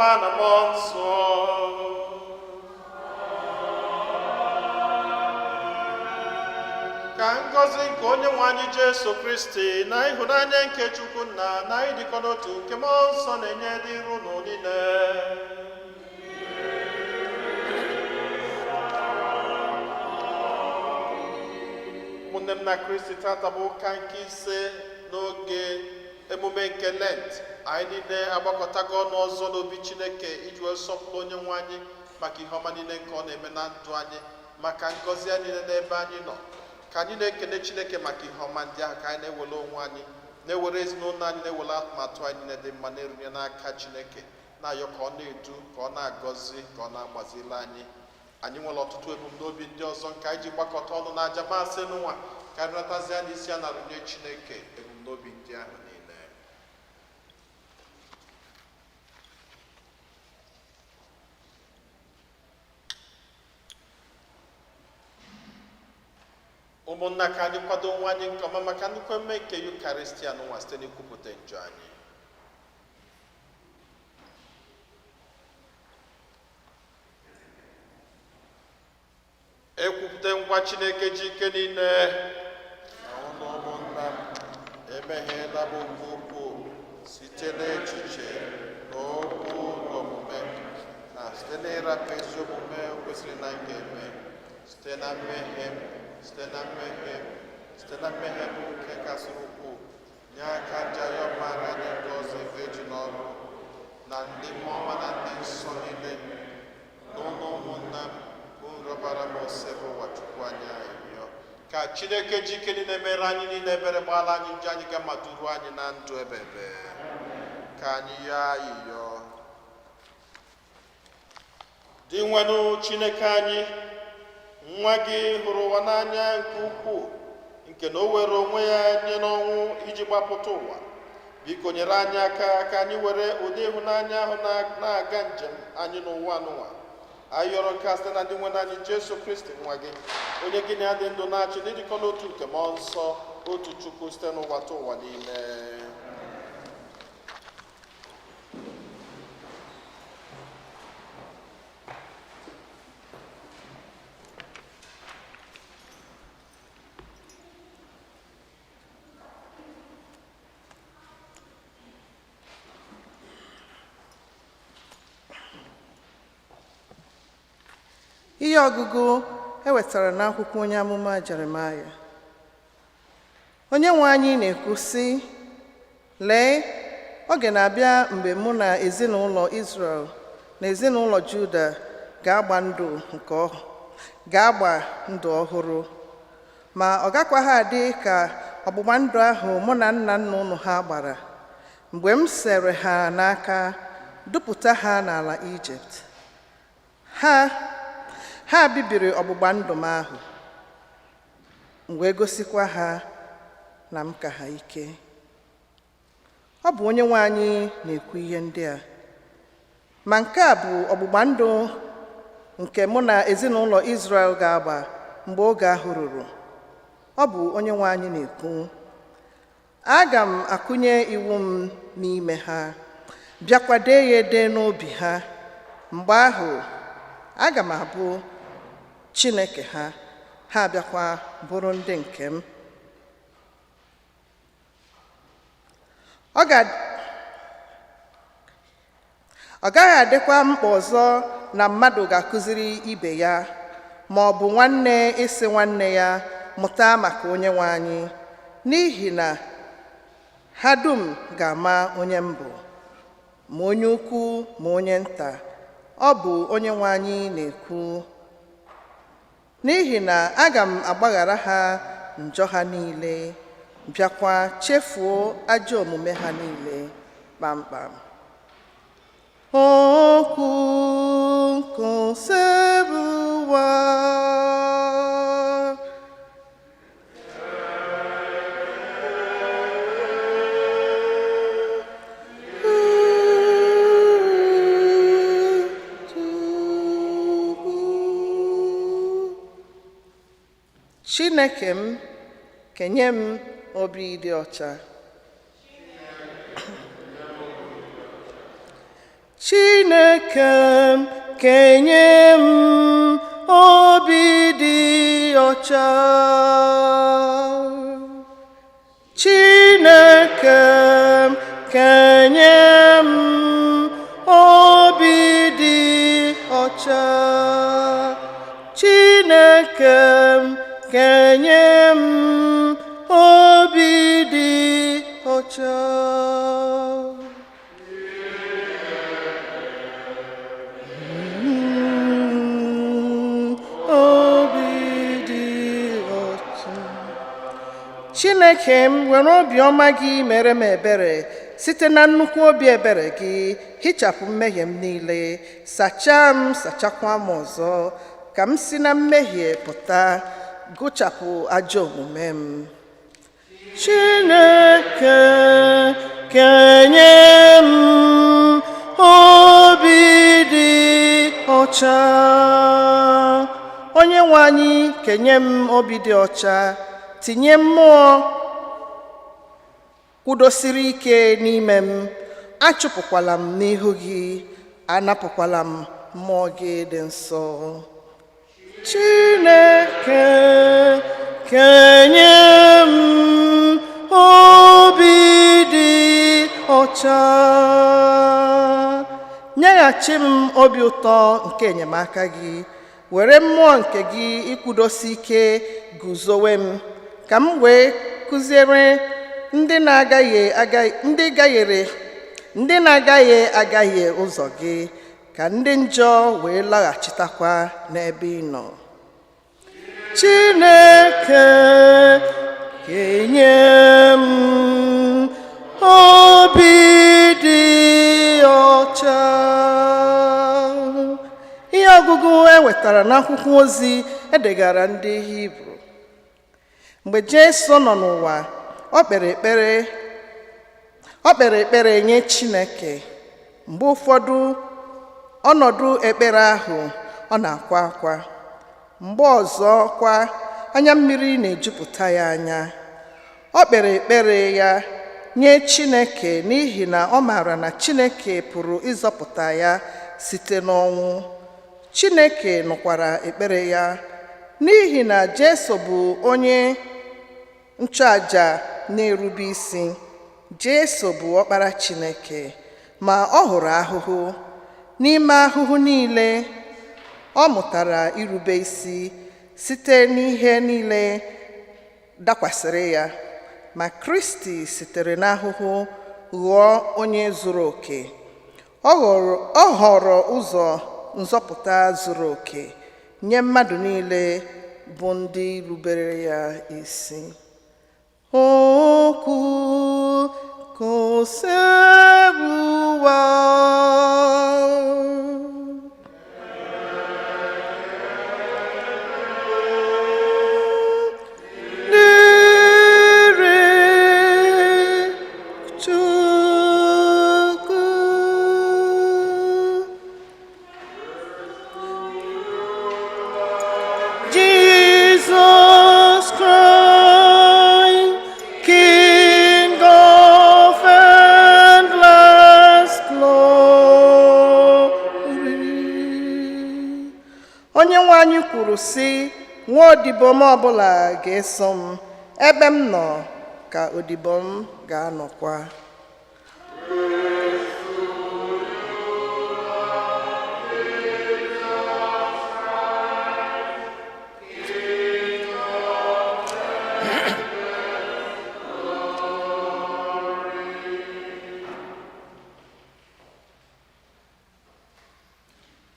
Nwa na Mmụọ Nsọ. Ka ngọzi nke Onyenwe anyị Jesu Kristi na ịhụnanya nke Chukwu Nna na ịdịkọ n'otu nke Mmụọ Nsọ na-enye dịrị unu niile. Ụmụnne m na Kristi, tata bụ ụka nke ise n'oge emume nke Lent. Anyị niile agbakọtago ọnụ ọzọ n'obi Chineke iji wee sọpụrụ Onyenwe anyị maka ihe ọma niile nke ọ na-eme na ndụ anyị, maka ngọzi ya niile n'ebe anyị nọ. Ka anyị na-ekele Chineke maka ihe ọma ndị ahụ, ka anyị na-ewere onwe anyị, na-ewere ezinụlọ anyị, na-ewere atụmatụ anyị niile dị mma, na-erunye n'aka Chineke, na-ayọ ka ọ na-edu, ka ọ na-agọzi, ka ọ na-agbazili anyị. Anyị nwere ọtụtụ ebumnobi ndị ọzọ nke anyị ji gbakọta ọnụ n'aja masị n'ụwa, ka anyị natazi anya isi a na-arụnye Chineke ebumnobi ndị ahụ niile. Ụmụnna, ka anyị kwado onwe anyị nke ọma maka nnukwu mme nke Yukaristia n'ụwa site n'ikwupụta njọ anyị. Ekwupụta ngwa Chineke ji ike niile na ụlọ ụmụnna m emeghela m okwu site n'echiche na okwu na omume, na site n'ịrapụ ezi omume kwesịrị na nke eme, site na mmehie m nke kasịrị ukwuu, nye aka nja ya ọmara anyị ndị ọzọ ife eji n'ọrụ, na ndị mmụọ ọma na ndị nsọ niile, n'ụlọ ụmụnna m bụ nrọbara m ose bụ ụwa Chukwu anyị ayịyọ. Ka Chineke ji ike niile mere anyị niile ebere, gbaala anyị nje anyị ga maduru anyị na ndụ ebebe. Ka anyị yọọ ayịyọ. Dị nwenụ Chineke anyị, nwa gị hụrụ ụwa n'anya nke ukwuu, nke na o were onwe ya nye n'ọnwụ iji gbapụta ụwa. Biko nyere anyị aka ka anyị were ụdị ịhụnanya ahụ na-aga njem anyị n'ụwa n'ụwa. Anyị yọrọ nke a site na ndị nwe anyị Jesu Kristi, nwa gị, onye gị na-adị ndụ na-achị n'ịdịkọ n'otu nke Mmụọ Nsọ, otu Chukwu site n'ụwa ta ụwa niile. Ihe ọgụgụ ewetara n'akwụkwọ onye amụma Jeremaya. Onye nwe anyị na-ekwu sị, lee, oge na-abịa mgbe mụ na ezinụlọ Izrel na ezinụlọ Juda ga-agba ndụ ọhụrụ, ma ọ gakwaghị adị ka ọgbụgba ndụ ahụ mụ na nna nna unu ha gbara mgbe m sere ha n'aka dupụta ha n'ala Ijipt. Ha bibiri ọgbụgba ndụ m ahụ, m wee gosikwa ha na m ka ha ike. Ọ bụ Onyenwe anyị na-ekwu ihe ndị a. Ma nke a bụ ọgbụgba ndụ nke mụ na ezinụlọ Izrel ga-agba mgbe oge ahụ ruru. Ọ bụ Onyenwe anyị na-ekwu. Aga m akụnye iwu m n'ime ha, bịakwa dee ya ede n'obi ha. Mgbe ahụ, aga m abụ Chineke ha, ha abịakwa bụrụ ndị nke m. Ọ gaghị adịkwa mkpa ọzọ na mmadụ ga-akụziri ibe ya, ma ọ bụ nwanne ịsị nwanne ya, mụta maka Onyenwe anyị, n'ihi na ha dum ga-ama onye m bụ, ma onye ukwu ma onye nta. Ọ bụ Onyenwe anyị na-ekwu. N'ihi na aga m agbaghara ha njọ ha niile, bịakwa chefuo ajọ omume ha niile kpamkpam. Okwu nkọsebuwa. Chineke m, kenye m obi dị ọcha. Chineke m kenye m obi dị ọcha. Chineke m kenye m obi dị ọcha. Chineke m kenye m obi dị ọcha. Chineke m were obiọma gị mere m ebere, site na nnukwu obi ebere gị hichapụ mmehie m niile, sachaa m sachakwa m ọzọ, ka m si na mmehie pụta, gụchapụ ajọ omume m. Chineke kenye m obi dị ọcha. Onyenwe anyị kenye m obi dị ọcha, tinye mmụọ kwudosiri ike n'ime m. Achụpụkwala m n'ihu gị, anapụkwala m mmụọ gị dị nsọ. Chineke kenye m obi dị ọcha. Nyeghachi m obi ụtọ nke enyemaka gị, were mmụọ nke gị ikwudosi ike guzowe m, ka m wee kụziere ndị na-agaghị agaghị ụzọ gị, ka ndị njọ wee laghachitakwa n'ebe ị nọ. Chineke kenye m obi dị ọcha. Ihe ọgụgụ wetara n'akwụkwọ ozi edegara ndị Hibru. Mgbe Jesu nọ n'ụwa, ọ kpere ekpere nye Chineke. Mgbe ụfọdụ ọnọdụ ekpere ahụ ọ na-akwa akwa, mgbe ọzọ kwa anya mmiri na-ejupụta ya anya. Ọ kpere ekpere ya nye Chineke n'ihi na ọ maara na Chineke pụrụ ịzọpụta ya site n'ọnwụ. Chineke nụkwara ekpere ya n'ihi na Jesu bụ onye nchụaja na-erube isi. Jesu bụ ọkpara Chineke, ma ọ hụrụ ahụhụ. N'ime ahụhụ niile, ọ mụtara irube isi site n'ihe niile dakwasịrị ya. Ma Kristi sitere n'ahụhụ ghọọ onye zuru oke. Ọ họrọ ụzọ nzọpụta zuru oke nye mmadụ niile bụ ndị rubere ya isi. Okwu koseruwa Onyenwe anyị kwuru sị, nwa odibo m ọbụla ga-eso m, ebe m nọ ka odibo m ga-anọkwa.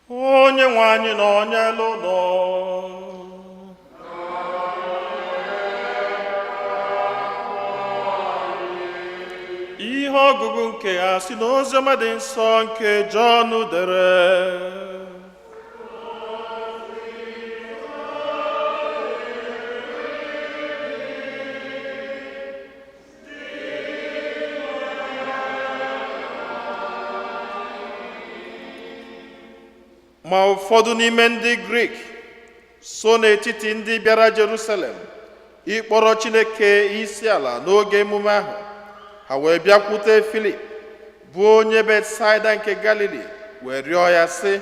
Onyenwe anyị nọnyelu ụlọ. Ihe ọgụgụ nke ya si n'oziọma dị nsọ nke Jọn dere. Ma ụfọdụ n'ime ndị Grik so n'etiti ndị bịara Jerusalem ịkpọrọ Chineke isi ala n'oge emume ahụ. Ha wee bịakwute Filip bụ onye Betsaida nke Galili, wee rịọ ya sị,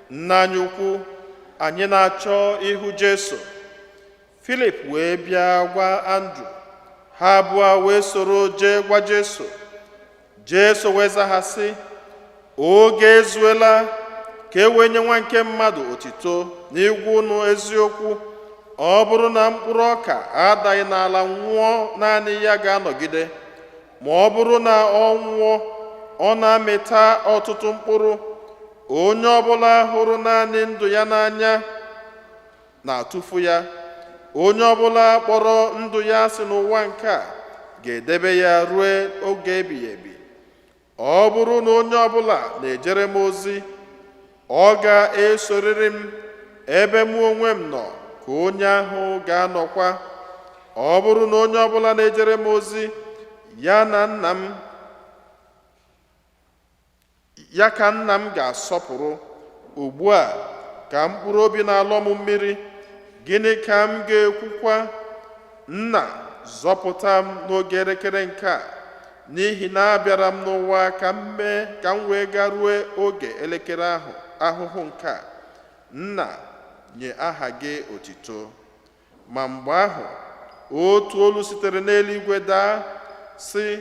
nna anyị ukwu, anyị na-achọ ịhụ Jesu. Filip wee bịa gwa Andrew, ha abụọ wee soro jee gwa Jesu. Jesu wee zagha sị, oge ezuela ka e wee nye nwa nke mmadụ otito n'igwe unu eziokwu. Ọ bụrụ na mkpụrụ ọka adaghị n'ala nwụọ, naanị ya ga-anọgide, ma ọ bụrụ na ọ nwụọ, ọ na-amịta ọtụtụ mkpụrụ. Onye ọbụla hụrụ naanị ndụ ya n'anya na-atụfu ya. Onye ọbụla kpọrọ ndụ ya asị n'ụwa nke a ga-edebe ya ruo oge ebighị ebi. Ọ bụrụ na onye ọbụla na-ejere m ozi, ọ ga-esorịrị m. Ebe mụ onwe m nọ ka onye ahụ ga-anọkwa. Ọ bụrụ na onye ọbụla na-ejere m ozi, ya ka nna m ga-asọpụrụ. Ugbu a ka mkpụrụ obi na-alọ m mmiri, gịnị ka m ga-ekwukwa? Nna, zọpụta m n'oge elekere nke a, n'ihi na abịara m n'ụwa ka m wee garuo oge elekere ahụhụ nke a. Nna, nye aha gị otito. Ma mgbe ahụ otu olu sitere n'eluigwe daa sị,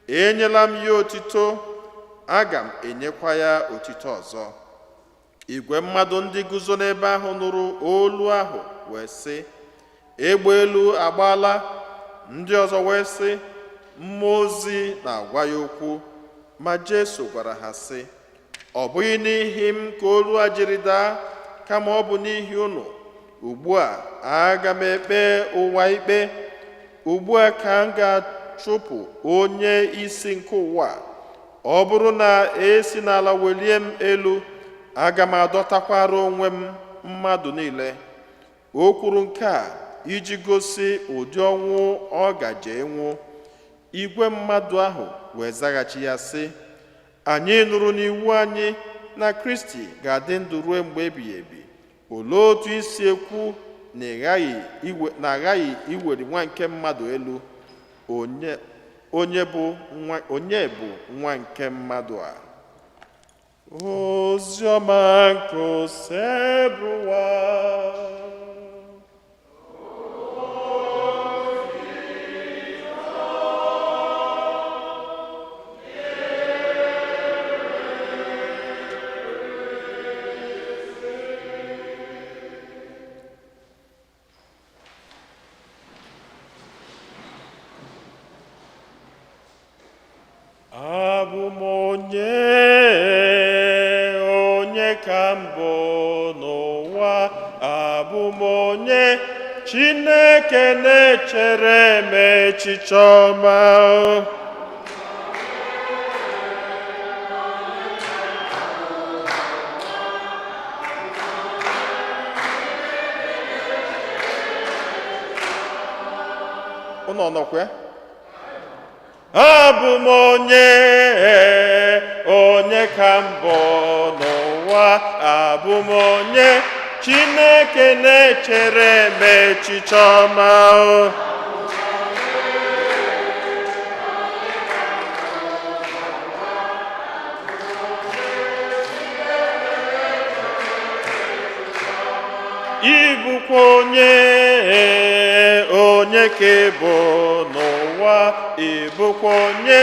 enyela m ya otito, aga m enyekwa ya otito ọzọ. Igwe mmadụ ndị guzo n'ebe ahụ nụrụ olu ahụ wee sị, egbe elu agbaala. Ndị ọzọ wee sị, mmụọ ozi na-agwa ya okwu. Ma Jesu gwara ha sị, ọ bụghị n'ihi m ka olu a jiri daa, kama ọ bụ n'ihi unu. Ugbu a aga m ekpe ụwa ikpe. Ugbu a ka m ga-achụpụ onye isi nke ụwa. Ọ bụrụ na esi n'ala welie m elu, aga m adọtakwara onwe m mmadụ niile. O kwuru nke a iji gosi ụdị ọnwụ ọ gaje enwu. Igwe mmadụ ahụ wee zaghachi ya sị, anyị nụrụ n'iwu anyị na Kristi ga-adị ndụ ruo mgbe ebighị ebi. Olee otu isi ekwu na aghaghị iweli nwa nke mmadụ elu? Onye bụ nwa nke mmadụ a? Oziọma nke osebrụwa. Abụ m onye ka mbụ n'ụwa. Abụ m onye Chineke na-echere m echiche ọma. Unu nọkwa? Abụ m onye ka mbụ n'ụwa. Abụ m onye Chineke na-echere m echiche ọma. Ịbụkwa onye ka ịbụ n'ụwa. Ịbụkwa onye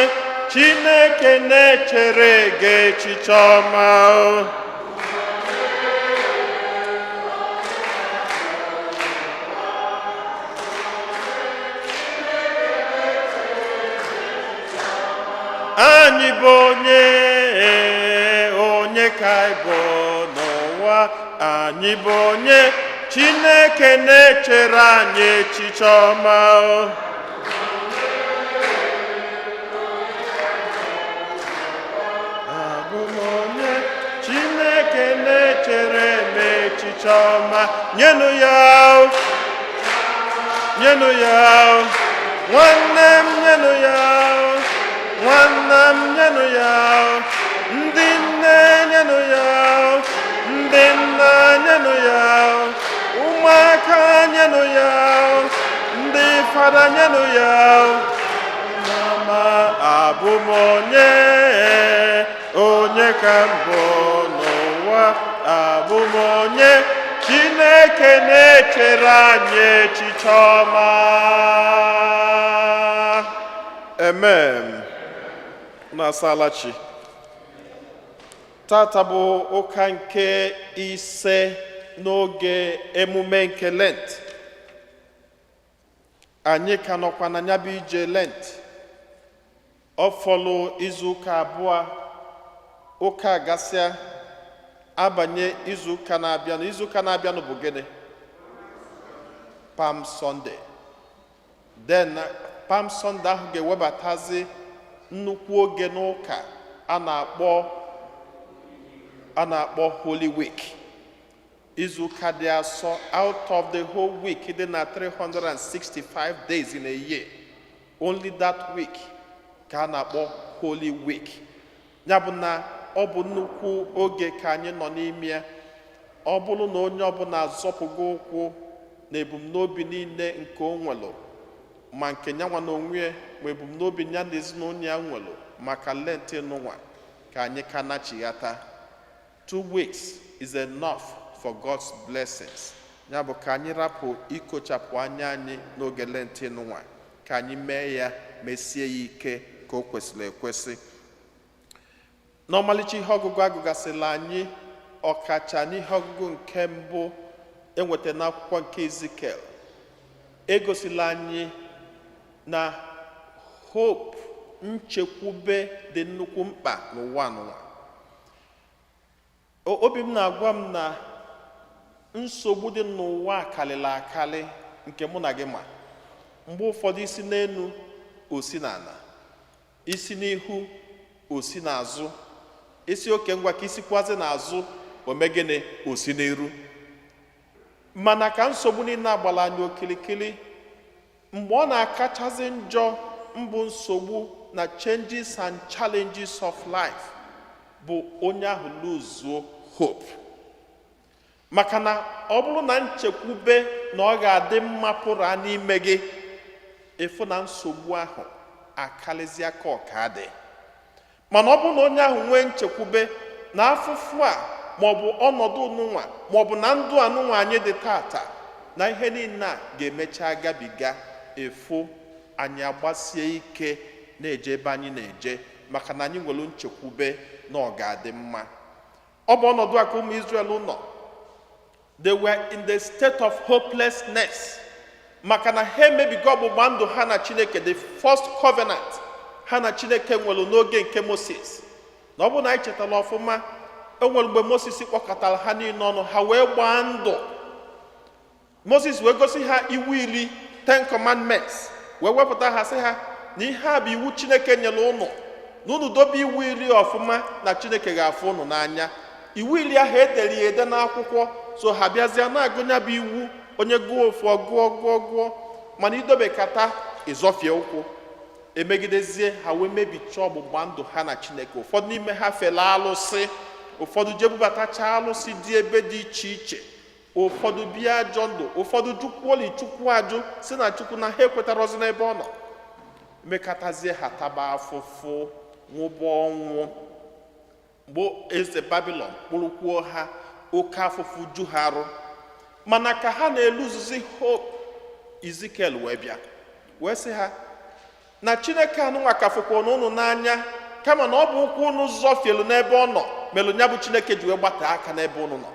Chineke na-echere gị echiche ọma. Anyị bụ onye ka ịbụ n'ụwa. Anyị bụ onye Chineke na-echere anyị echiche ọma. Abụ m onye Chineke na-echere m echiche ọma. Nyenụ ya, nyenụ ya, nwanne m, nyenụ ya, nwanna m, nyenụ ya, ndị nne, nyenụ ya, ndị nna, nyenụ ya, ụmụaka, nyenụ ya, ndị fada, nyenụ ya. Mama, abụ m onye ka mbụ n'ụwa abụ m onye Chineke na-echere anyị echiche ọma. Amen. Na-asala chi. Tata bụ ụka nke ise n'oge emume nke Lent. Anyị ka nọkwa na ya bụ ije Lent. Ọ fọlụ izu ụka abụọ, ụka gasịa abanye izu ụka na-abịanụ. Izu ụka na-abịanụ bụ gịnị? Palm Sunday. Then Palm Sunday ahụ ga-ewebatazi nnukwu oge n'ụka a na-akpọ Holy Week. Izu ụka dị asọ, out of the whole week dị na 365 days in a year. Only that week ka a na-akpọ Holy Week. Ya bụ na ọ bụ nnukwu oge ka anyị nọ n'ime ya. Ọ bụrụ na onye ọbụla azọpụgo ụkwụ na ebumnobi niile nke o nwelụ, ma nke nyanwa na onwe ya, ma ebumnobi ya na ezinụlọ ya nwelụ maka Lent n'ụwa, ka anyị ka nachighata. 2 weeks is enough for God's blessings. Ya bụ ka anyị rapụ ikochapụ anya anyị n'oge Lent n'ụwa, ka anyị mee ya mesie ya ike ka o kwesịrị ekwesị. N'ọmalịcha ihe ọgụgụ agụgasịla anyị, ọkacha n'ihe ọgụgụ nke mbụ enweta n'akwụkwọ nke Ezikiel, egosila anyị na hope, nchekwube dị nnukwu mkpa n'ụwa n'ụwa. Obi m na-agwa m na nsogbu dị n'ụwa akarịrị akarị nke mụ na gị ma. Mgbe ụfọdụ isi n'elu, osi n'ala, isi n'ihu, osi n'azụ, isi oke ngwa ka isi kwazi n'azụ, omegene osi n'iru. Mana ka nsogbu niile agbala anyị okilikili, mgbe ọ na-akachazi njọ mbụ nsogbu na changes and challenges of life, bụ onye ahụ lose hope. Maka na ọ bụrụ na nchekwube na ọ ga-adị mma pụrụ n'ime gị, efu na nsogbu ahụ akarịzịa ka ọ ka dị. Mana ọ bụrụ na onye ahụ nwee nchekwube na afụfụ a, maọbụ ọnọdụ n'ụwa, maọbụ na ndụ anụnwa anyị dị tata, na ihe niile a ga-emecha gabiga, efu anyị agbasie ike na-eje ebe anyị na-eje, maka na anyị nwere nchekwube na ọ ga-adị mma. Ọ bụ ọnọdụ a ka ụmụ Israel nọ. They were in the state of hopelessness, maka na ha emebigo ọgbụgba ndụ ha na Chineke, the first covenant ha na Chineke nwere n'oge nke Moses. Na ọ bụ na anyị chetara ọfụma, o nwere mgbe Moses kpọkọtara ha niile ọnụ, ha wee gbaa ndụ. Moses wee gosi ha iwu 10 commandments, wee wepụta ha sị ha na ihe a bụ iwu Chineke nyere ụnụ, na ụnụ dobe iwu 10 ọfụma, na Chineke ga-afụ ụnụ n'anya. Iwu 10 ahụ edere ya ede n'akwụkwọ, so ha bịazịa na-agụnya bụ iwu, onye gụọ ofu ọgụọ, mana idobekata ịzọfie ụkwụ, emegidezie ha wee mebicha ọgbụgba ndụ ha na Chineke. Ụfọdụ n'ime ha fere alụsị, ụfọdụ jebubatacha alụsị dị ebe dị iche iche, ụfọdụ bịa ajọ ndụ, ụfọdụ jukwuoli Chukwu ajụ si na Chukwu na ha ekwetarozi n'ebe ọ nọ. Mekatazie ha taba afụfụ, nwụba ọnwụ. Mgbe eze Babilọn kpụrụkwuo ha, oke afụfụ ju ha arụ. Mana ka ha na-eluzuzi hope, Ezikiel wee bịa wee sị ha na Chineke anụnwa ka fụkwa n'ụnụ n'anya, kama na ọ bụ ụkwụ ụnụ zọfielu n'ebe ọ nọ melụ ya bụ Chineke ji wee gbata aka n'ebe ụnụ nọ.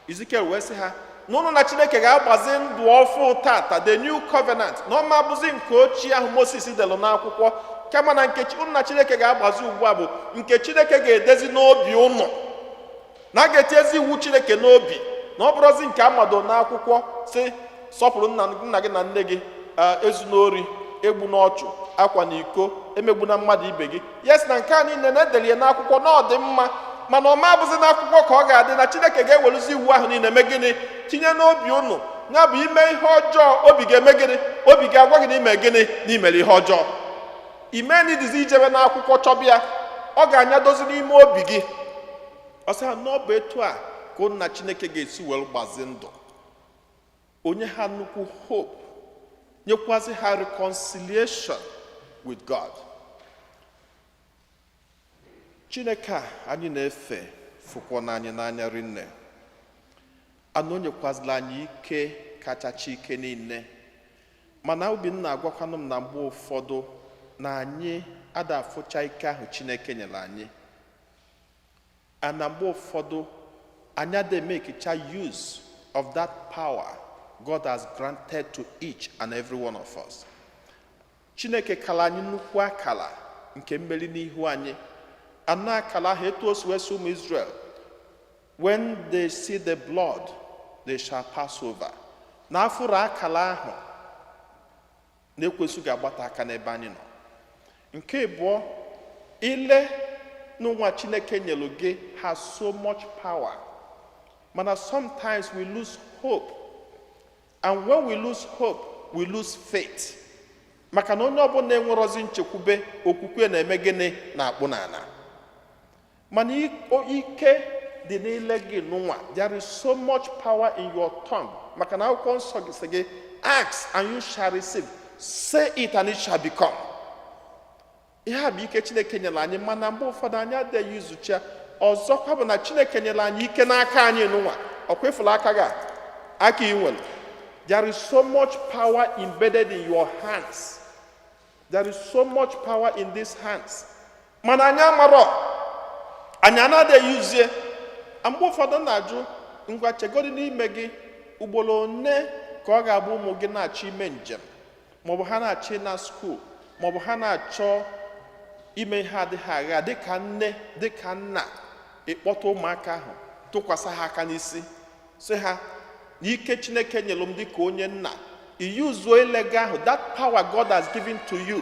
Ezikiel wee sị ha na ụnụ na Chineke ga-agbazi ndụ ọfụ tata, the new covenant, na ọma bụzi nke ochie ahụ Moses delụ n'akwụkwọ, kama na nke ụnụ na Chineke ga-agbazi ugbu a bụ nke Chineke ga-edezi n'obi ụnụ, na a ga-etiezi iwu Chineke n'obi, na ọ bụrụzi nke amado n'akwụkwọ si sọpụrụ nna gị na nne gị, ezu n'ori, egbu n'ọchụ, akwa na iko, emegbu na mmadụ ibe gị. Yes, na nke a niile na-edeli ya n'akwụkwọ na ọ dị mma, mana ọ ma abụzi n'akwụkwọ ka ọ ga-adị, na Chineke ga-eweluzi iwu ahụ niile eme gịnị? Tinye n'obi ụnụ. Ya bụ ime ihe ọjọọ, obi ga-eme gịnị? Obi ga-agwa gị n'ime gịnị? N'imere ihe ọjọọ. Ime n'idizi ijebe n'akwụkwọ chọbịa, ọ ga-anyadozi n'ime obi gị. Ọ sị ha na ọ bụ etu a ka ụnụ na Chineke ga-esi were gbazi ndụ, onye ha nnukwu hope, nyekwazi ha reconciliation with God. Chineke a anyị na-efe fụkwa n'anyị n'anya rinne. Anụ onyekwazila anyị ike kachacha ike niile. Mana obi m na-agwakwanụ m na mgbe ụfọdụ na anyị ada afụcha ike ahụ Chineke nyere anyị. Na mgbe ụfọdụ anyị ada emekicha use of that power God has granted to each and every one of us. Chineke kala anyị nnukwu akala nke mmeri n'ihu anyị. Anụ akala ahụ etu o si wee sị ụmụ Israel, when they see the blood, they shall pass over. Na afụrụ akala ahụ na-ekwesị ga-agbata aka n'ebe anyị nọ. Nke abụọ, ile n'ụwa Chineke nyelu gị has so much power. Mana sometimes we lose hope. And when we lose hope, we lose faith. Maka na onye ọbụla enwerozi nchekwube, okwukwe na-eme gịnị na-akpụ n'ala. Mana ike dị n'ile gị n'ụwa. There is so much power in your tongue. Maka na akwụkwọ nsọ gị sị gị, ask and you shall receive. Say it and it shall become. Ihe a bụ ike Chineke nyere anyị, mana mgbe ụfọdụ anyị adịghị izucha. Ọzọkwa bụ na Chineke nyere anyị ike n'aka anyị n'ụwa. Ọ kwefula aka gị aka ị nwere. There is so much power embedded in your hands. There is so much power in these hands. Mana anyị amarọ, anyị anaghị yuzie. Mgbe ụfọdụ na-ajụ, ngwa chegodi n'ime gị ugboro one ka ọ ga-abụ ụmụ gị na-achọ ime njem, maọbụ ha na-achọ na skuul, maọbụ ha na-achọ ime ihe adịghị agha dịka nne dịka nna, ịkpọta ụmụaka ahụ tụkwasị ha aka n'isi sị ha n'ike Chineke nyere m dịka onye nna, iyuzuo ilega ahụ, that power God has given to you,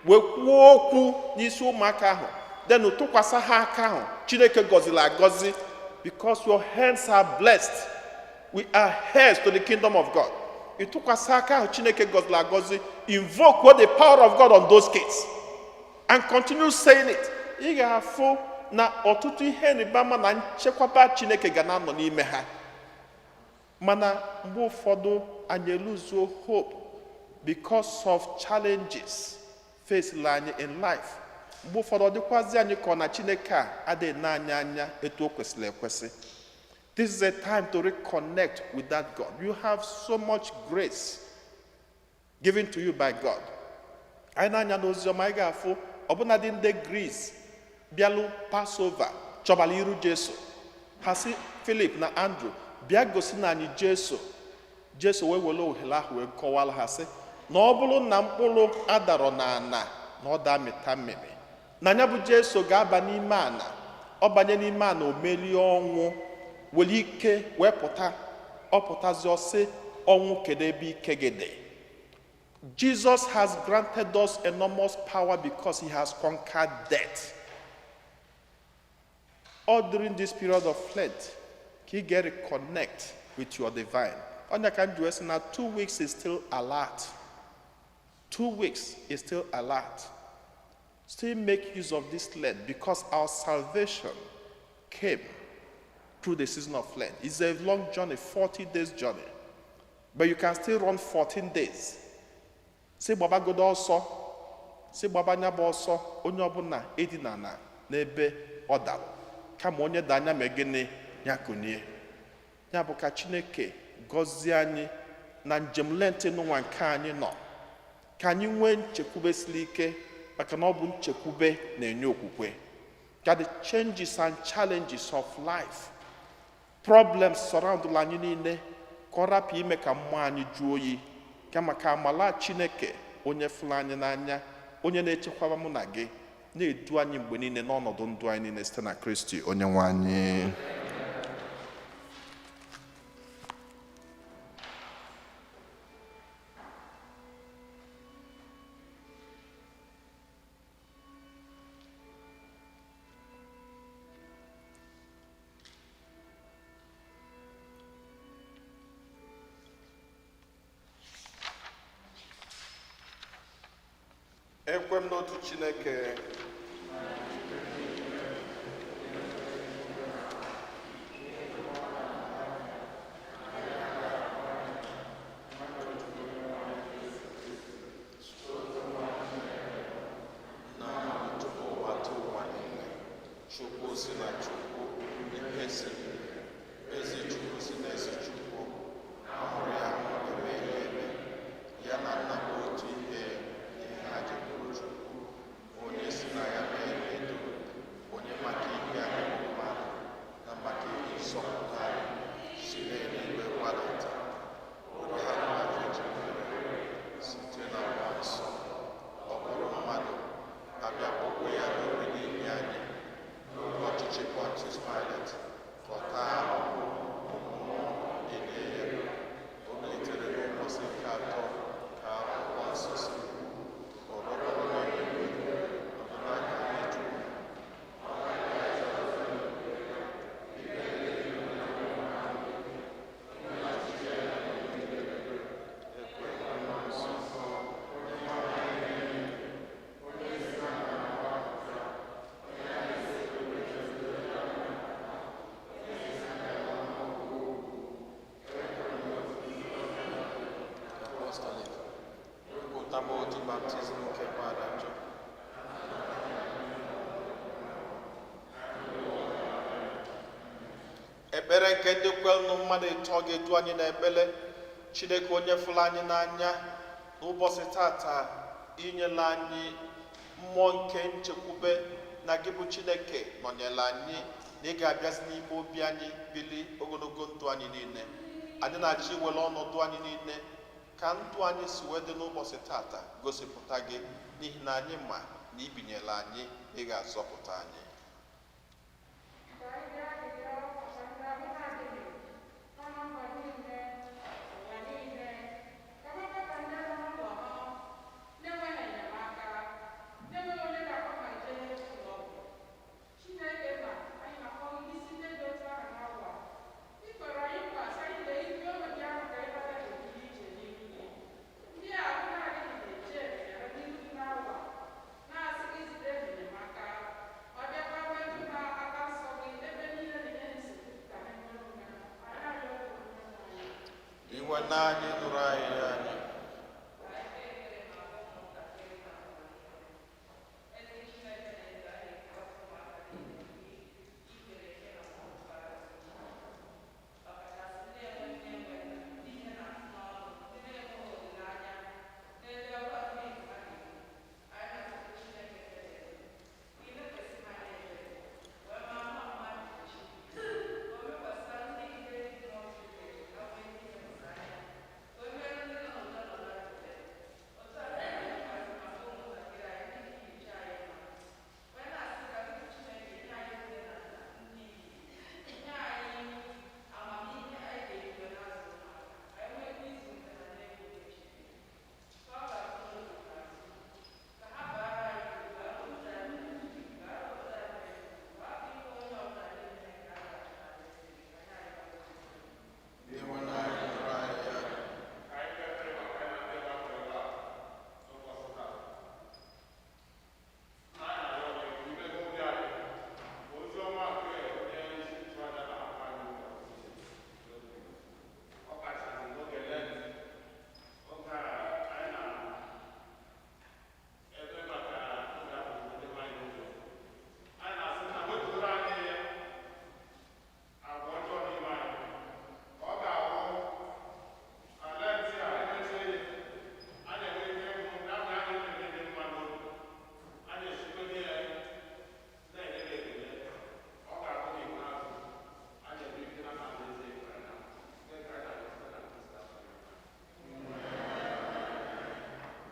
wee kwuo okwu n'isi ụmụaka ahụ, then tụkwasị ha aka ahụ. Chineke gọziri agọzi, because your hands are blessed. We are heirs to the kingdom of God. Ịtụkwasị aka ahụ Chineke gọziri agọzi, invoke what the power of God on those kids and continue saying it. Ị ga-afụ na ọtụtụ ihe nrịbama na nchekwaba Chineke ga na-anọ n'ime ha. Mana mgbe ụfọdụ anyị lose hope because of challenges faced anyị in life. Mgbe ụfọdụ ọ dịkwazị anyị ka ọ na Chineke a adịghị na-anya anya etu o kwesịrị ekwesị. This is a time to reconnect with that God. You have so much grace given to you by God. Anyị na-anya n'oziọma anyị ga-afụ ọbụnadị ndị Greece bịalụ Passover chọbala iru Jesu. Ha sị Philip na Andrew, bịa gosi na anyị Jesu wee were ohere ahụ wee kọwara ha sị na ọ bụrụ na mkpụrụ adarọ n'ana na ọ da mịta mmiri, na anya bụ Jesu ga-aba n'ime ana, ọ banye n'ime ana o merie ọnwụ, were ike wee pụta, ọ pụtazi ọsị ọnwụ kedu ebe ike gị dị. Jesus has granted us enormous power because he has conquered death. All during this period of Lent, can you get to connect with your divine? On your can do now 2 weeks is still a lot. 2 weeks is still a lot. Still make use of this Lent because our salvation came through the season of Lent. It's a long journey, 40 days journey. But you can still run 14 days. Say Baba God also. Say Baba Nyaba also. Onye ọbụla edina na n'ebe ọ dara. Kama onye danya megene ya kunye. Ya bụ ka Chineke gọzie anyị na njem Lent n'ụwa nke anyị nọ. Ka anyị nwee nchekwube siri ike, maka na ọ bụ nchekwube na-enye okwukwe. Ka the changes and challenges of life, problems surround anyị niile, ka ọ rapụ ime ka mmụọ anyị jụọ oyi. Kama ka amala Chineke onye fụrụ anyị n'anya, onye na-echekwaba mụ na gị, na-edu anyị mgbe niile n'ọnọdụ ndụ anyị niile site na Kristi onye nwe anyị. Ekwem n'otu Chineke. si na Chukwu, ihe si ezi Chukwu si na ezi Chukwu, ọhụrụ ya eme ihe eme, ya na nna bụ otu ihe ha ji bụrụ Chukwu, onye si na ya mee ihe edo, onye maka ihe anyị bụ mmadụ na maka ihe ịzọpụta si n'eluigwe gbadata, onye ha mmadụ ji mere site na mmụọ nsọ, ọ bụrụ mmadụ abịa kpọkpọ ya n'ori n'ime anyị n'ọchịchị Pontius Pilate ka ọ taa ahụhụ ile ya. O melitere n'ụbọchị nke atọ ka akwụkwọ nsọ si o rọpụrụ n'eluigwe n'aka ndị Juu. Apostolic baptizim nke mmadụ njọ. Ekpere nke ndị kwelụ mmadụ ịtọ ga-edu anyị n'ekpere Chineke onye fụrụ anyị n'anya n'ụbọchị tata, inyela anyị mmụọ nke nchekwube na gị bụ Chineke nọnyere anyị na ị ga-abịazi n'ime obi anyị bili ogologo ndụ anyị niile. Anyị na-achọ iwere ọnọdụ anyị niile ka ndụ anyị si wee dị n'ụbọchị tata gosipụta gị, n'ihi na anyị ma na ibinyela anyị ị ga-azọpụta anyị. Iwe n'anyị nụrụ anyị anyị.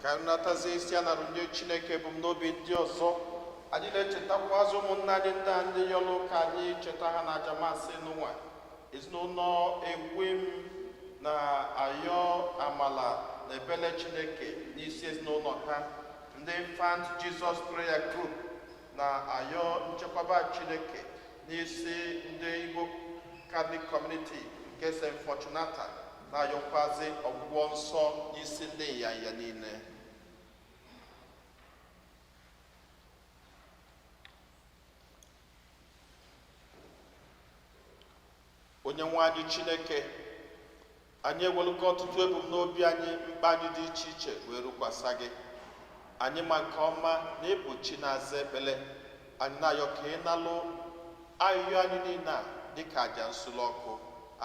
Ka anyị natazie isi a narụ nye Chineke ebumnobi ndị ọzọ. Anyị na-echetakwazi ụmụnna anyị ndị a ndị yọlụ ka anyị cheta ha na aja masị n'ụwa. Ezinụlọ Egwem na Ayọ Amala na ebele Chineke n'isi ezinụlọ ha. Ndị Infant Jesus Prayer Group na Ayọ nchekwaba Chineke n'isi ndị Igbo Catholic Community nke St. Fortunata na-ayọkwazi ọgwụgwọ nsọ n'isi ndị ịnyanya niile. Onye nwe anyị Chineke, anyị ewelugo ọtụtụ ebumnobi anyị, mkpa anyị dị iche iche wee rukwasa gị. Anyị ma nke ọma na ịbụ Chi na-aza ekpere. Anyị na-ayọ ka ị nalụ ayụyọ anyị niile a dịka aja nsure ọkụ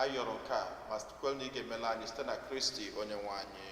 ayọrọ nke a ma sitekwa na ị ga-emela anyị site na Kristi onye nwe anyị.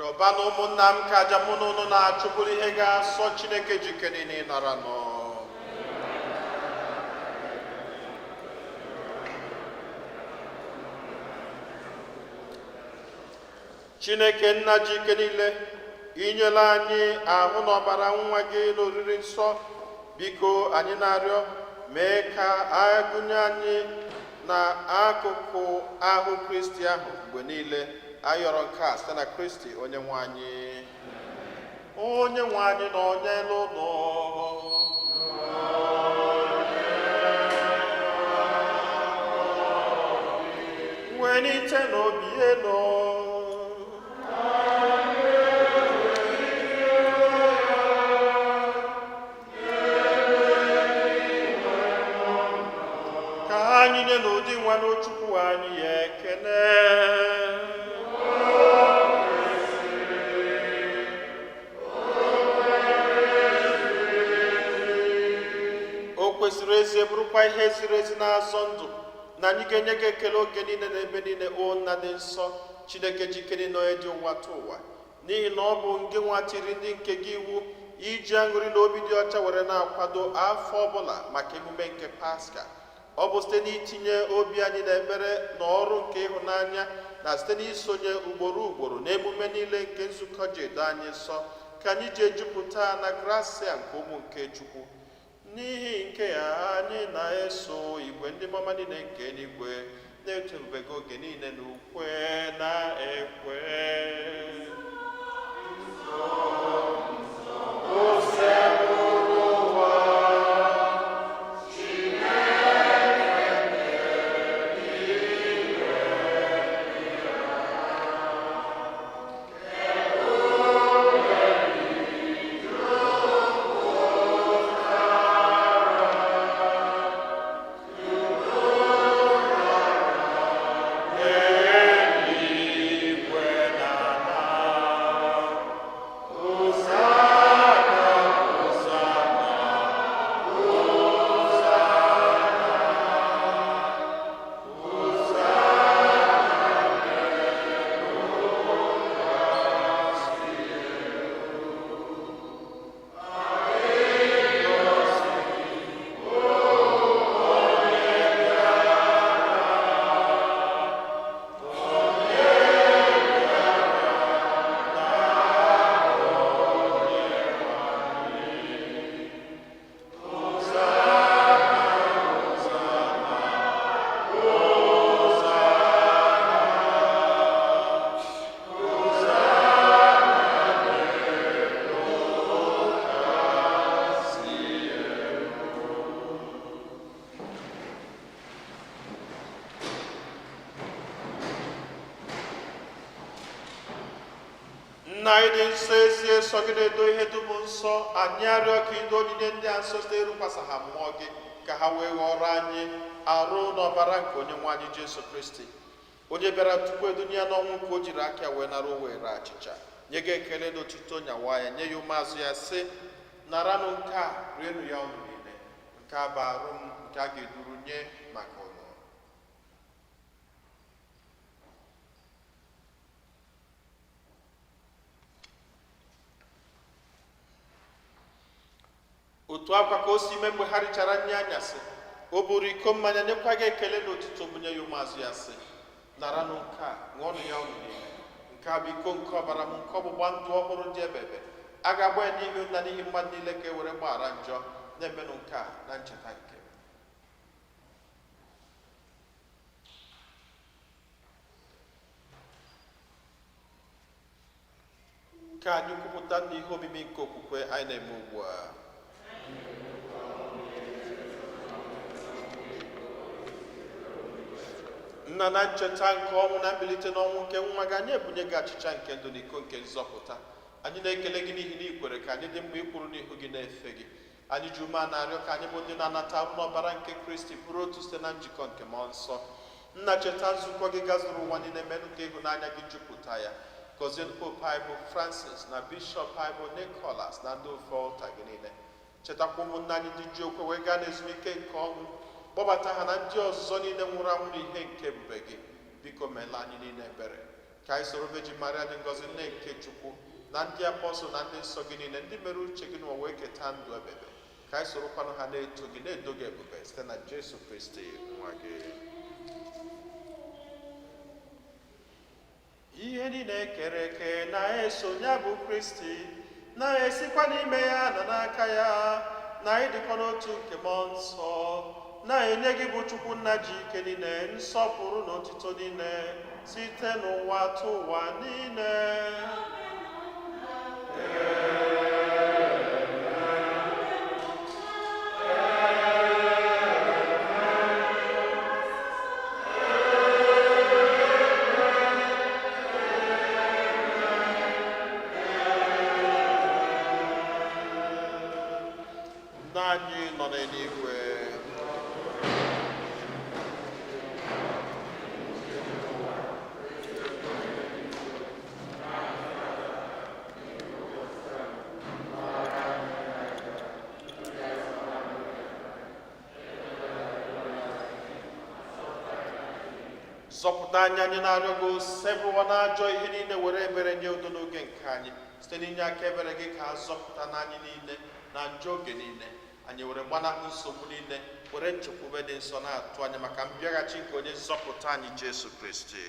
Ọbanụ ụmụnna m ka aja mụ na ụnụ na-achụburu ihe ga-asọ Chineke jikere n'ịnara nọ. Chineke nna jike niile, inyela anyị ahụ na ọbara nwa gị n'oriri nsọ, biko anyị na-arịọ mee ka agụnye anyị na akụkụ ahụ Kristi ahụ mgbe niile. Ayọrọ nke a site na Kristi onye nwe anyị. Onye nwe anyị na onye n'ụlọ welite n'obi elu. Ka anyị nye n'ụdị nwa n'Chukwu anyị ya ekele. Kwesịrị ezi bụrụkwa ihe ziri ezi na-azọ ndụ na anyị ga-enye gị ekele oge niile na ebe niile, o nna dị nsọ, Chineke jikere n'onye dị ụwa tụ ụwa, n'ihi na ọ bụ gị nwatiri ndị nke gị iwu iji aṅụrị na obi dị ọcha were na-akwado afọ ọbụla maka emume nke Paska. Ọ bụ site n'itinye obi anyị na ekpere na ọrụ nke ịhụnanya na site n'isonye ugboro ugboro na emume niile nke nzukọ ji edo anyị nsọ ka anyị ji ejupụta na grasia nke ụmụ nke Chukwu. N'ihi nke ya anyị na-eso igwe ndị mama niile nke eluigwe na-eto ebube gị oge niile na ukwe na ekwe. Hosanna. nna anyị dị nsọ, ezi eso gị na-edo ihe dum nsọ, anyị arịọ ka ido onyinye ndị a nsọ site irukwasa ha mmụọ gị, ka ha wee ghọrọ anyị arụ n'ọbara nke onye nwe anyị Jesu Kristi, onye bịara tupu edunye ya n'ọnwụ, ka o jiri aka wee nara o were achịcha, nye gị ekele n'otuto nyawa ya, nye ya ụmụazụ ya, sị, naranụ nke a, rienụ ya unu niile, nke a bụ arụ m nke a ga-eduru nye maka unu. Otu akwa ka o si mee mgbe ha richara nri anyasị, o buru iko mmanya, nyekwa gị ekele n'otuto, bunye ya ụmụazụ ya, sị, naranụ nke a, ṅụọnụ ya unu niile, nke a bụ iko nke ọbara m, nke ọgbụgba ndụ ọhụrụ dị ebebe, a ga-agba ya n'ihi nna n'ihi mmadụ niile, ka e were gbaghara njọ, na-emenụ nke a na ncheta nke m. Ka anyị kwupụta n'ihe omimi nke okwukwe anyị na-eme ugbu a. Nna, na ncheta nke ọnwụ na mbilite n'ọnwụ nke nwa gị, anyị ebunye gị achịcha nke ndụ na iko nke nzọpụta. Anyị na-ekele gị n'ihi na ị kwere ka anyị dị mma ịkwụrụ n'ihu gị na-efe gị. Anyị ji ume a na-arịọ ka anyị bụ ndị na-anata arụ n'ọbara nke Kristi, bụrụ otu site na njikọ nke mmụọ nsọ. Nna, cheta nzukọ gị gazuru ụwa niile, menụ ka ịhụnanya gị jupụta ya. Gọzie Pope anyị bụ Francis na Bishọp anyị bụ Nicholas na ndị ofe ọlta gị niile. Chetakwa ụmụnna anyị ndị ji okwe wee gaa n'ezumike nke ọnwụ, kpọbata ha na ndị ọzọ niile nwụrụ anwụ n'ihe nke ebube gị. Biko meela anyị niile ebere, ka anyị soro Virgin Maria dị ngọzi, nne nke Chukwu, na ndị apọstọl na ndị nsọ gị niile, ndị mere uche gị n'ụwa wee keta ndụ ebebe. Ka anyị sorokwanụ ha na-eto gị, na-edo gị ebube site na Jesu Kristi nwa gị. Ihe niile kere eke na-eso ya bụ Kristi, na-esikwa n'ime ya na n'aka ya, na ịdịkọ n'otu nke mmụọ nsọ, na-enye gị bụ Chukwu nna ji ike niile, nsọpụrụ na otuto niile, site n'ụwa atọ ụwa niile. Anyị nọ n'eluigwe, zọpụta anyị na-arịọ gị, sepụwa n'ajọ ihe niile, were ebere nye udo n'oge nke anyị, site n'inye aka ebere gị, ka a zọpụta n'anyị niile na njọ oge niile. Anyị were gbanahụ nsogbu niile, were nchekwube dị nsọ na-atụ anya maka mbịaghachi nke onye nzọpụta anyị Jesu Kristi.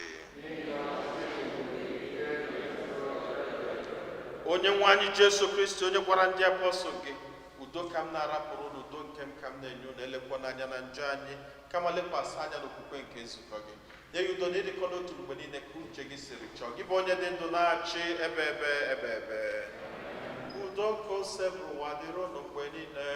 Onye nwe anyị Jesu Kristi, onye gwara ndị apọstọl gị, udo ka m na-arapụrụ n'udo nke m ka m na-enye unu, elekwa n'anya na njọ anyị, kama lekwasị anya n'okwukwe nke nzukọ gị. Nye ya udo na ịdịkọ n'otu mgbe niile, ka uche gị siri chọọ, gị bụ onye dị ndụ na-achị ebe ebe. Udo ka o sebụrụ ụwa dịrị unu mgbe niile.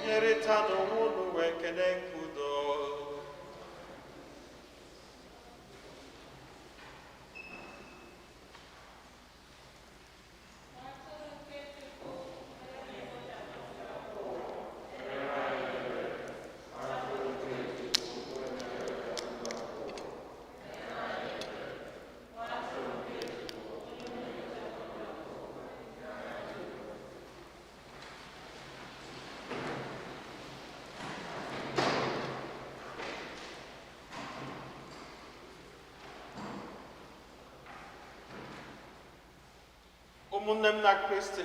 Nyerịta n'onwe unu wee kene nke udo. Ụmụnne m na Kristi,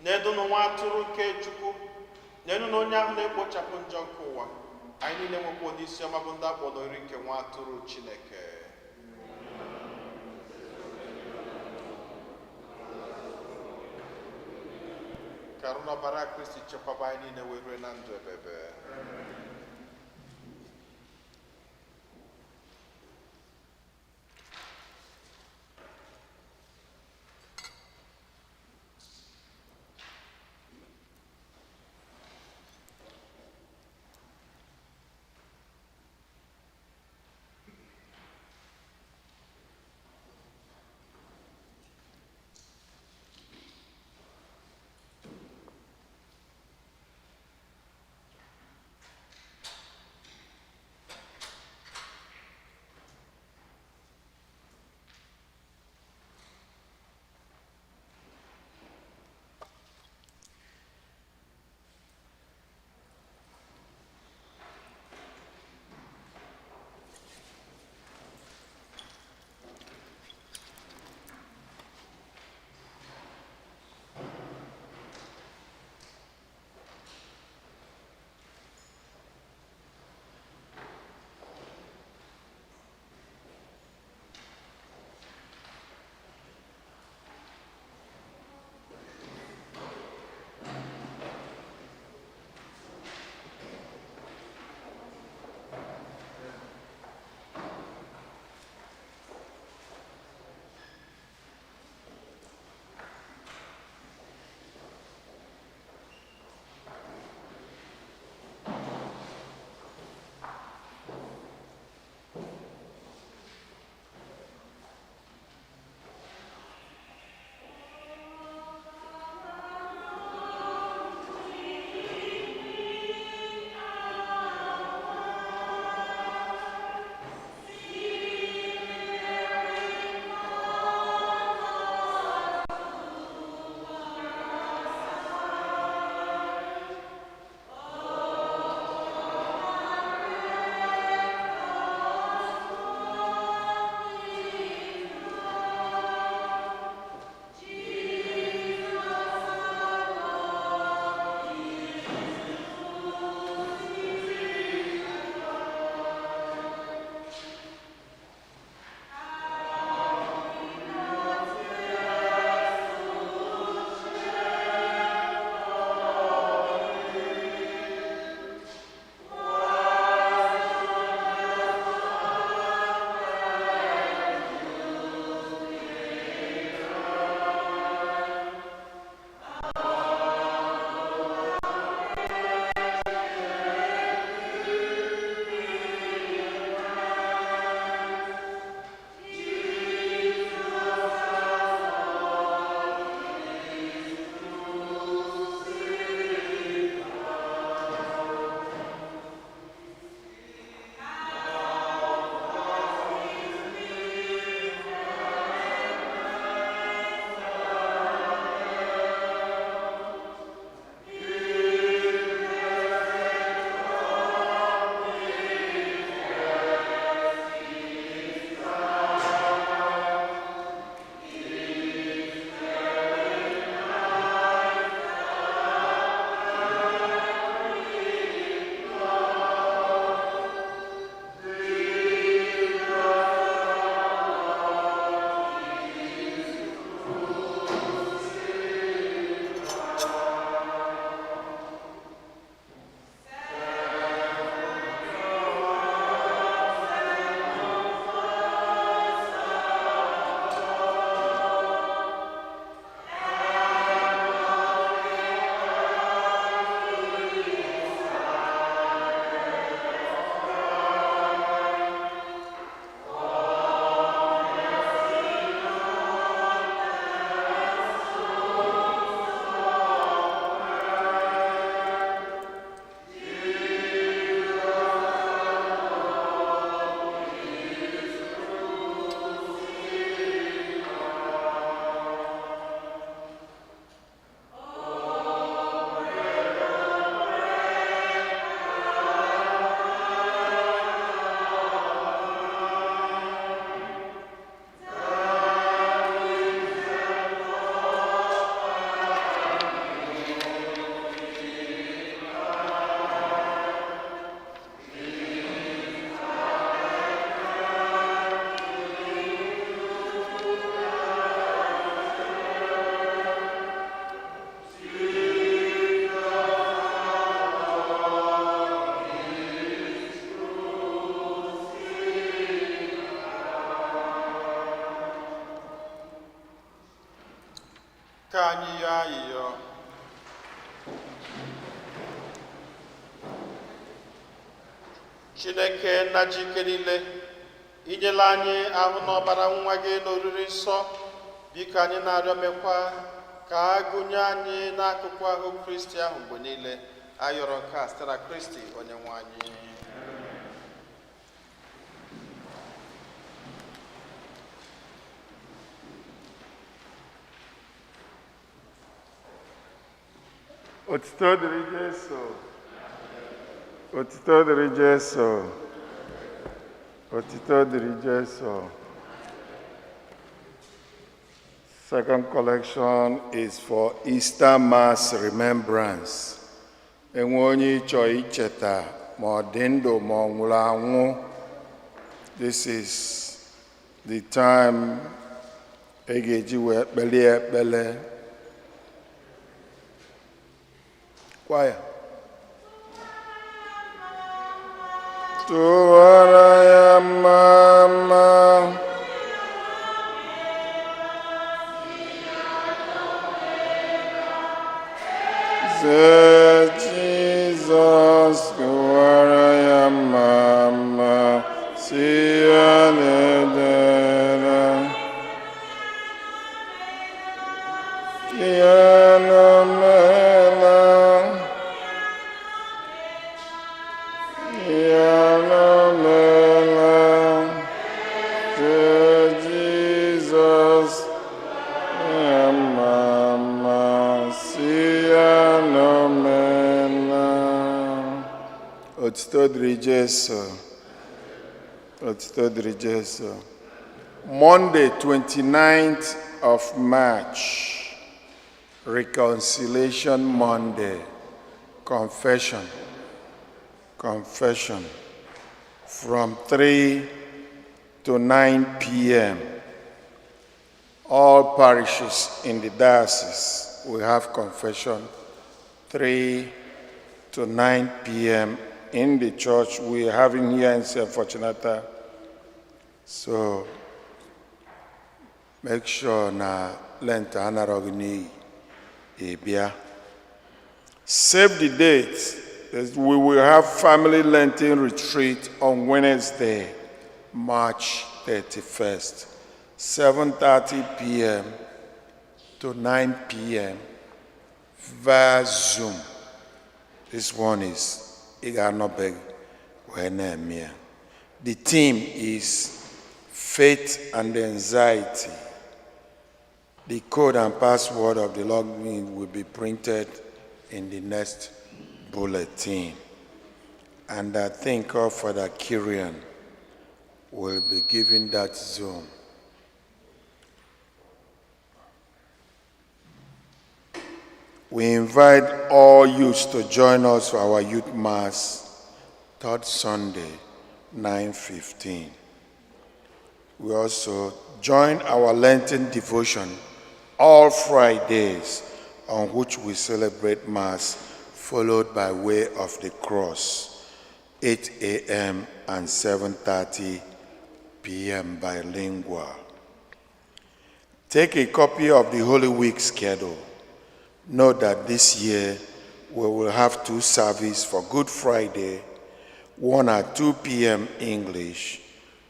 na-edonụ nwa atụrụ nke Chukwu, na-enu na onye ahụ na-ekpochapụ njọ nke ụwa. Anyị niile nwekwa ụdị isi ọma bụ ndị akpọ n'ori nke nwa atụrụ Chineke. Ka arụ n'ọbara Kristi chekwaba anyị niile wee rue na ndụ ebebe. Ka anyị yọọ ayịyọ. Chineke nna ji ike niile, inyela anyị ahụ n'ọbara nwa gị n'oriri nsọ, biko anyị na-arịọ mekwa ka a gụnye anyị n'akụkụ ahụ Kristi ahụ mgbe niile. Ayọrọ nke a site na Kristi onye nwe anyị. Otito dịrị Jesu. Otito dịrị Jesu. Otito dịrị Jesu. Second collection is for Easter Mass remembrance. Enwe onye ịchọ icheta ma ọ dị ndụ ma ọ nwụrụ anwụ. This is the time e ga-eji wee kpelie ekpele. Choir. Tụwara ya mama. Ze Jesus tụwara ya mama. Si ya nedera. Ya no mela. Ya no mela. Ze Jesus ya mama. Si ya no mela. Otito dịrị Jesu. Otito dịrị Jesu. Monday, 29th of March. Reconciliation Monday, confession, from 3 to 9 p.m. All parishes in the diocese will have confession 3 to 9 p.m. in the church we're having here in St. Fortunata. So make sure na lenta anarogini. Save the date. We will have family Lenten retreat on Wednesday, March 31st, 7:30 p.m. to 9 p.m. via Zoom. This one is Iganobeg Wenemia. The theme is Faith and Anxiety. The code and password of the login will be printed in the next bulletin. And I think our Father Kyrian will be giving that Zoom. We invite all youths to join us for our youth mass, third Sunday, 9:15. We also join our Lenten devotion all Fridays, on which we celebrate Mass, followed by Way of the Cross, 8 a.m. and 7:30 p.m. bilingual. Take a copy of the Holy Week schedule. Note that this year we will have 2 services for Good Friday, one at 2 p.m. English,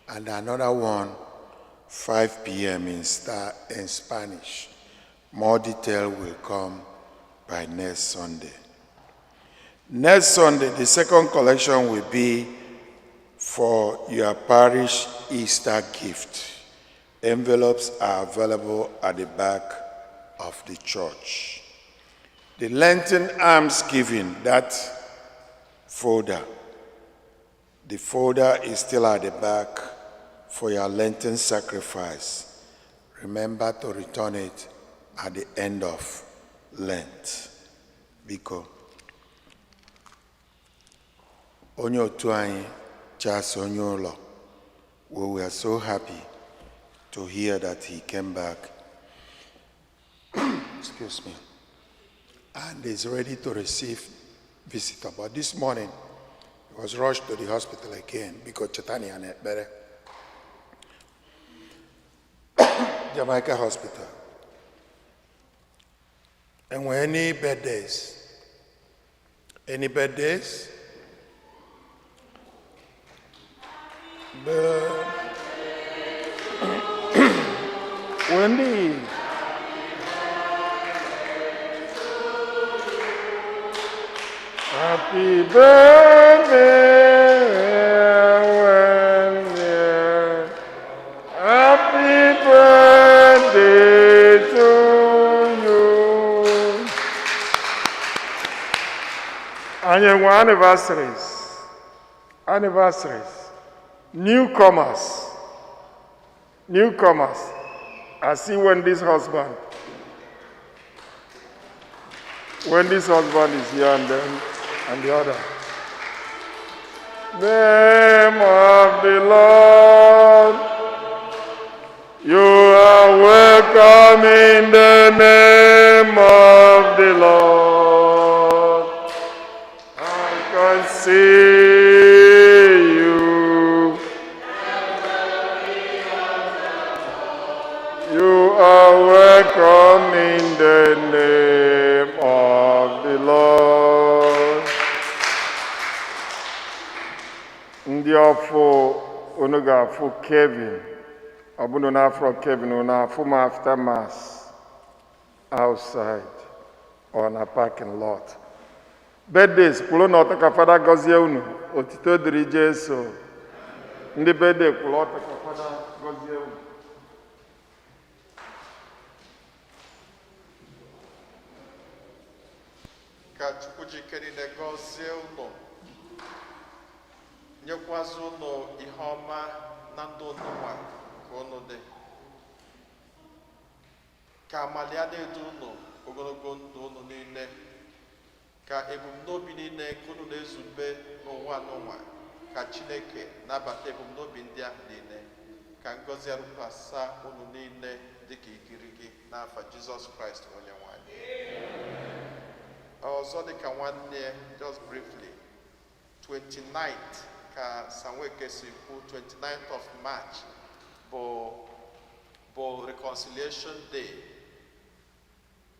and another one 5 p.m. in Spanish. More detail will come by next Sunday. Next Sunday, the second collection will be for your parish Easter gift. Envelopes are available at the back of the church. The Lenten alms giving, that folder. The folder is still at the back for your Lenten sacrifice. Remember to return it at the end of Lent. Biko. Onye otu anyị, Charles Onyolo, we were so happy to hear that he came back. Excuse me. And is ready to receive visitor. But this morning, he was rushed to the hospital again because Chetani and better. Jamaica Hospital. And were any birthdays? Any birthdays? Wendy. Happy birthday, Wendy. Happy birthday to you. And your anniversaries. Newcomers. I see Wendy's husband. Wendy's husband is here and the other. Name of the Lord. You are welcome in the name of the Lord. I can see you. You are welcome in the name of the Lord. Ndị ọfụ unu ga-afụ Kevin. Ọ bụrụ na afọ Kevin unu afụ m after mass outside or na parking lot. Birthdays kwụrụ na ọtọ ka Fada gọzie unu. Otito dịrị Jesu. Ndị birthday kwụrụ ọtọ ka Fada gọzie unu. Ka Chukwu jikere gọzie ụlọ nyekwazị ụlọ ihe ọma na ndụ ụnụnwa ka ụnụ dị, ka amalia na-edu ụlọ ogologo ndụ ụnụ niile, ka ebumnobi niile nke ụnụ na-ezube n'ụwa n'ụwa, ka Chineke nabata ebumnobi ndị ahụ niile, ka ngọzi arụkwasa ụnụ niile dịka igirigi n'afa Jizọs Kraịst onye nwe anyị. ọzọ dịka nwanne just briefly 29th ka Sanweke si kwu 29th of March bụ reconciliation day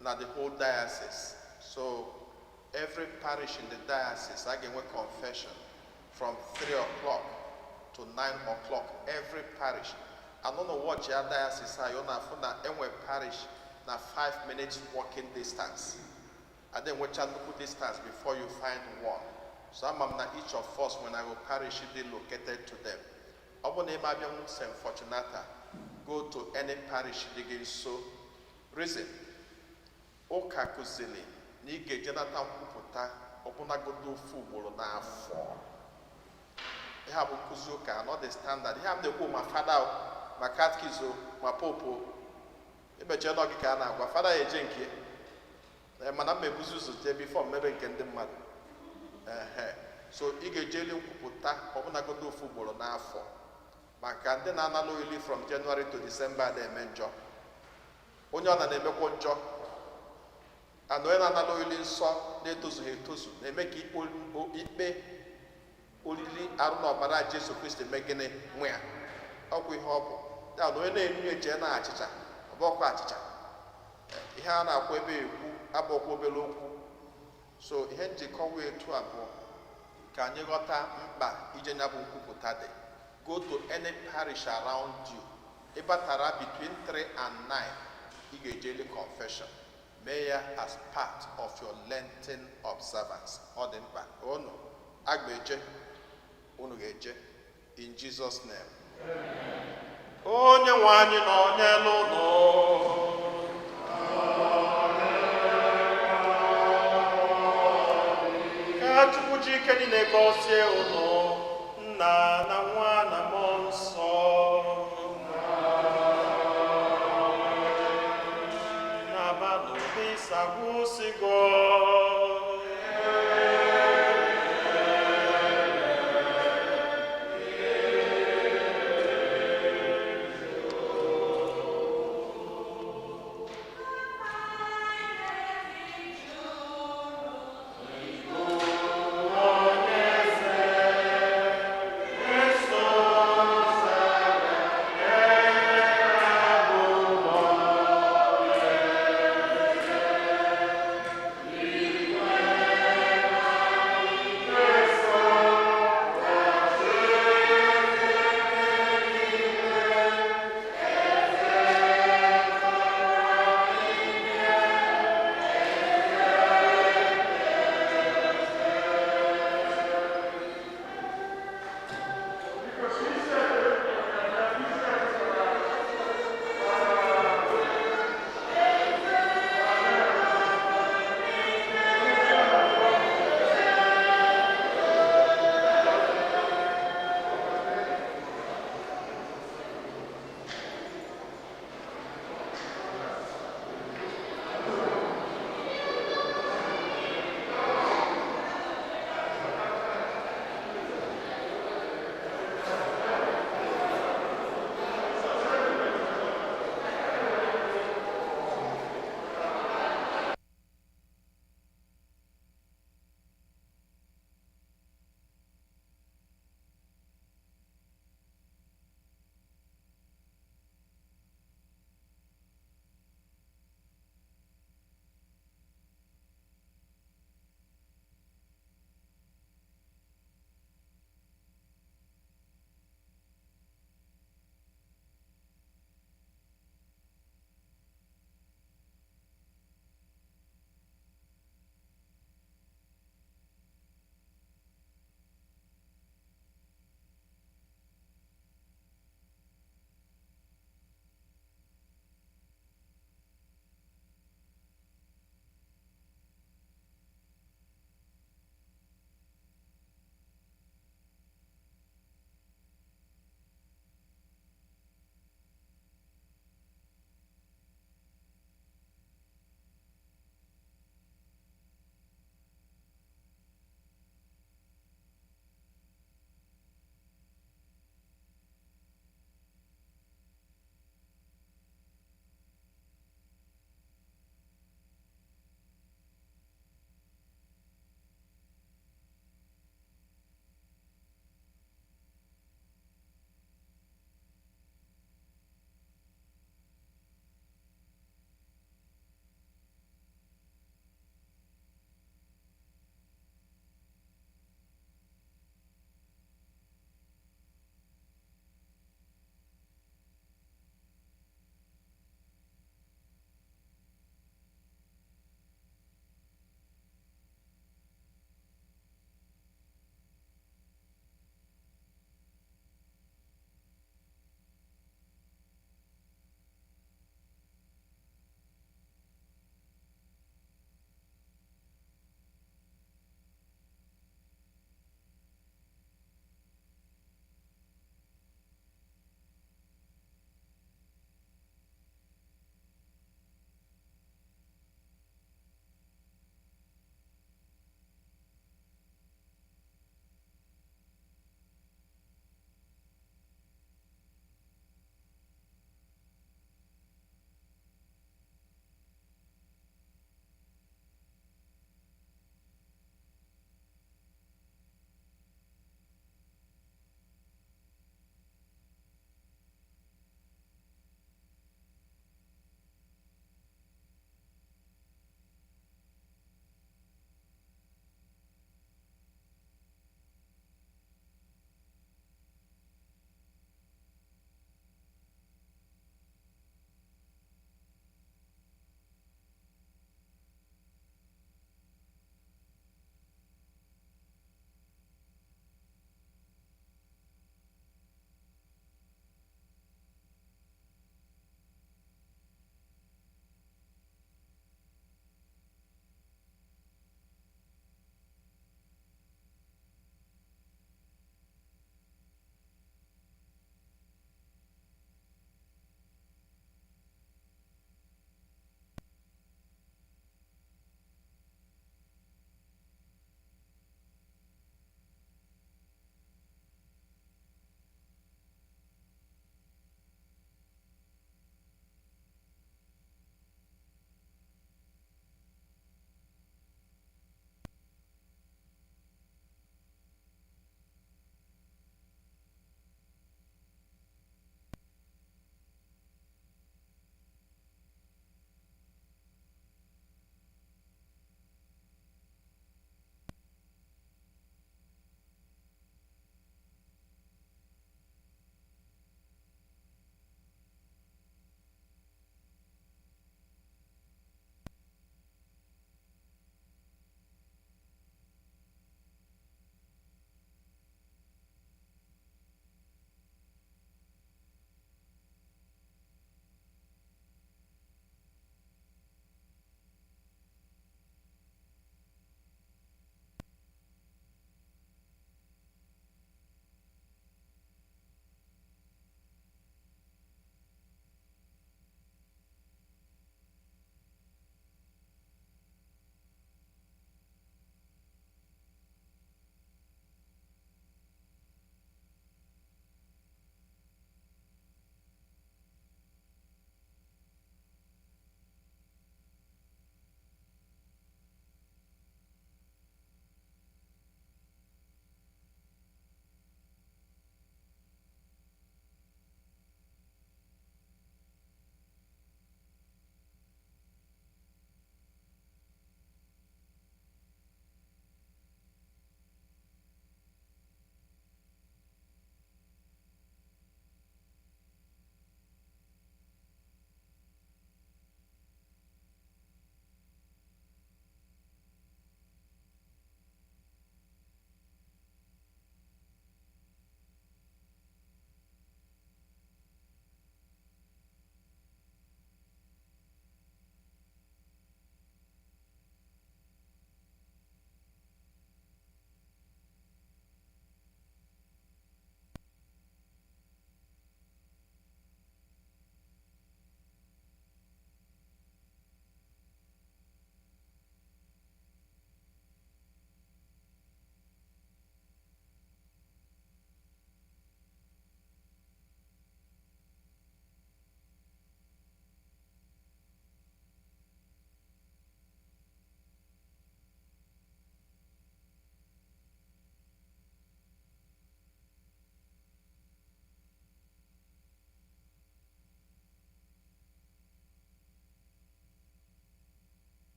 na the whole diocese. So every parish in the diocese a ga-enwe confession from 3 o'clock to 9 o'clock every parish. I don't know what your diocese are. You know na enwe parish na 5 minutes walking distance. And then watch a local distance before you find one. So I'm not each of us when I will parish be located to them. St. Fortunata, go to any parish digging so. Reason. Oka kuzili, nige Jonathan Kuputa, opuna godo football na afọ. They have kuzuka, not the standard. They have the home, my father, my catechism, my popo. Ebe jenogi ka na agwa father ejenki. Mana mebuzu zute before mebe nke ndị mmadụ. So ị ga-ejeli nkwupụta ọbụnagodo ofu ugboro n'afọ maka ndị na-analụ ili from January to December na-eme njọ. Onye ọ na-emekwa njọ and onye na-analụ ili nsọ na-etozughị etozu na-eme ka ikpe olili arụ na ọbara Jesu Kristi megịnị nwe ya. Ọkwa ihe ọ bụ ya na onye na-enu eje na achịcha ọbọkwa achịcha. Ihe a na-akwa ebe ekwu abụọkwa obere okwu. So ihe njikọ wee etu abụọ ka anyị ghọta mkpa ije nya bụ nkwupụta dị. Go to any parish around you. Ịbatara between 3 and 9 ị ga-ejeli confession. Mee ya as part of your Lenten observance. Ọ dị mkpa. Unu agba-eje, unu ga-eje in Jesus' name. Onye nwe anyị nọ n'elu ụlọ. Chukwu jike dị na-egozie ụlọ Nna na Nwa na Mmụọ Nsọ. Na-aba n'obi sagwụsigo.